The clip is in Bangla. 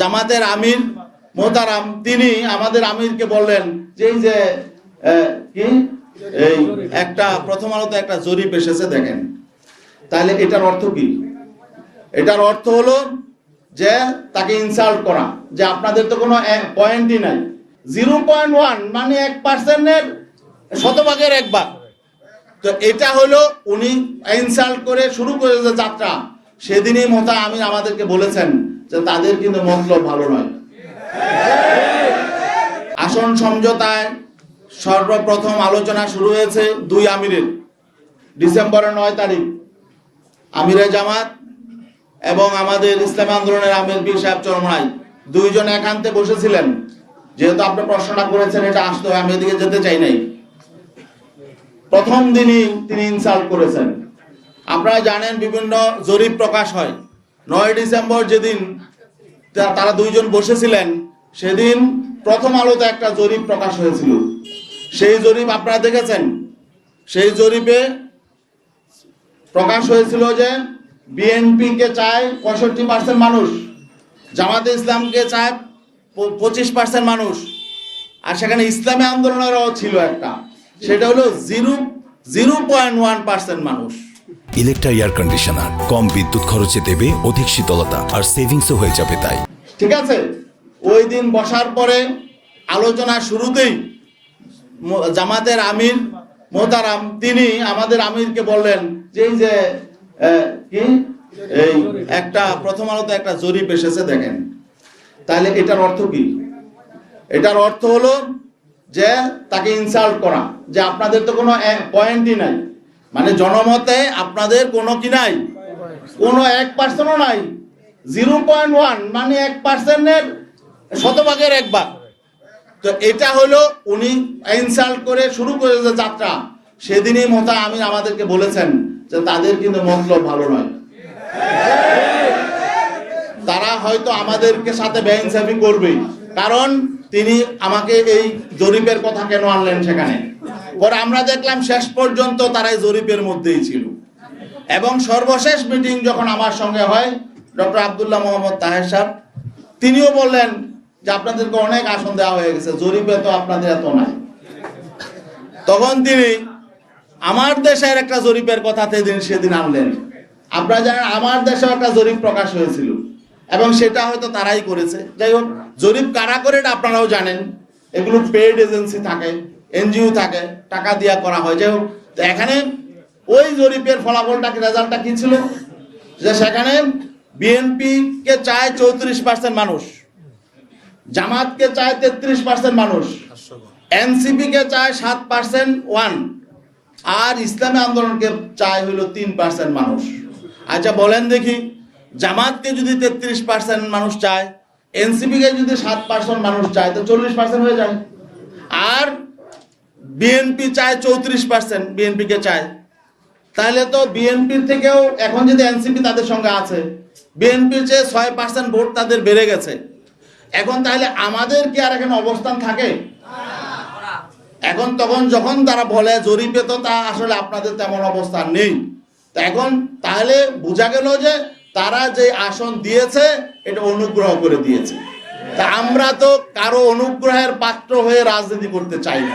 জামাতের আমির মোহতারাম তিনি আমাদের আমিরকে বললেন যে এই যে কি এই একটা প্রথম আলোতে একটা জরিপ এসেছে দেখেন। তাহলে এটার অর্থ কি? এটার অর্থ হলো যে তাকে ইনসাল্ট করা, যে আপনাদের তো কোনো পয়েন্টই নাই। 0.1 মানে 1% শতভাগের 1 ভাগ। তো এটা হলো উনি ইনসাল্ট করে শুরু করে যে যাত্রা, সেদিনই মোতা আমির আমাদেরকে বলেছেন যে তাদের কিন্তু মতলব ভালো নয়। আসন সমঝোতায় সর্বপ্রথম আলোচনা শুরু হয়েছে 2 আমিরের, ডিসেম্বরের 9 তারিখ আমিরে জামাত এবং আমাদের ইসলামী আন্দোলনের আমির বীর সাহেব চরমনাই দুইজন একান্তে বসেছিলেন। যেহেতু আপনি প্রশ্নটা করেছেন, এটা আসতে হয়, আমি এদিকে যেতে চাই নাই। প্রথম দিনই তিনি ইনসাল্ট করেছেন। আপনারা জানেন বিভিন্ন জরিপ প্রকাশ হয়। 9 ডিসেম্বর যেদিন তারা দুইজন বসেছিলেন, সেদিন প্রথম আলোতে একটা জরিপ প্রকাশ হয়েছিল। সেই জরিপ আপনারা দেখেছেন। সেই জরিপে প্রকাশ হয়েছিল যে বিএনপি কে চায় 65% মানুষ, জামাতে ইসলামকে চায় 25% মানুষ, আর সেখানে ইসলামী আন্দোলনেরও ছিল একটা, সেটা হলো 0.1% মানুষ। ইলেকট্রা এয়ার কন্ডিশনার কম বিদ্যুৎ খরচে দেবে অধিক শীতলতা, আর সেভিংসও হয়ে যাবে। তাই ঠিক আছে। ওই দিন বসার পরে আলোচনা শুরুতেই জামাতের আমির মোহতারাম তিনি আমাদের আমিরকে বললেন যে এই যে কি এই একটা প্রথম আলোতে একটা জরিপ এসেছে দেখেন। তাহলে এটার অর্থ কি? এটার অর্থ হলো যে তাকে ইনসাল্ট করা, যে আপনাদের তো কোনো পয়েন্টই নাই, মানে জনমতে আপনাদের কোনো কি নাই, কোনো 1%ও নাই। 0.1 মানে 1% শতভাগের 1 ভাগ। তো এটা হলো উনি ইনসাল্ট করে শুরু করে যে যাত্রা, সেদিনই মোতা আমির আমাদেরকে বলেছেন যে তাদের কিন্তু মতলব ভালো নয়। তারা হয়তো আমাদেরকে সাথে বেইনসাফি করবে, কারণ তিনি আমাকে এই জরিপের কথা কেন আনলেন সেখানে। পরে আমরা দেখলাম শেষ পর্যন্ত তারা এই জরিপের মধ্যেই ছিল। এবং সর্বশেষ মিটিং যখন আমার সঙ্গে হয়, ডক্টর আব্দুল্লাহ মোহাম্মদ তাহের সাহেব তিনিও বললেন যে আপনাদেরকে অনেক আসন দেওয়া হয়ে গেছে, জরিপে তো আপনাদের এত নাই। তখন তিনি আমার দেশের একটা জরিপের কথা সেদিন আনলেন। আপনারা জানেন আমার দেশেও একটা জরিপ প্রকাশ হয়েছিল, এবং সেটা হয়তো তারাই করেছে। যাই হোক, জরিপ কারা করে এটা আপনারাও জানেন। এগুলো পেইড এজেন্সি থাকে, এনজিও থাকে, টাকা দিয়া করা হয়। যাই হোক, তো এখানে ওই জরিপের ফলাফলটা কি, রেজাল্টটা কি ছিল, যে সেখানে বিএনপি কে চায় 34% মানুষ, জামাতকে চায় 33% মানুষ, এনসিপি কে চায় 7%, আর ইসলামী আন্দোলনকে চায় হলো 3% মানুষ। আচ্ছা বলেন দেখি, জামাতকে যদি 33% মানুষ চায়, এনসিপি কে যদি 7% মানুষ চায়, তো 40% হয়ে যায়। আর বিএনপি চায় 34%, বিএনপি কে চায়, তাহলে তো বিএনপির থেকেও এখন যদি এনসিপি তাদের সঙ্গে আছে, বিএনপির চেয়ে 6% ভোট তাদের বেড়ে গেছে। এখন তাহলে আমাদের কি আর এখানে অবস্থান থাকে? এখন তখন যখন তারা বলে জরিপে তো তা আসলে আপনাদের তেমন অবস্থান নেই, তো এখন তাহলে বোঝা গেল যে তারা যে আসন দিয়েছে এটা অনুগ্রহ করে দিয়েছে। তা আমরা তো কারো অনুগ্রহের পাত্র হয়ে রাজনীতি করতে চাই না।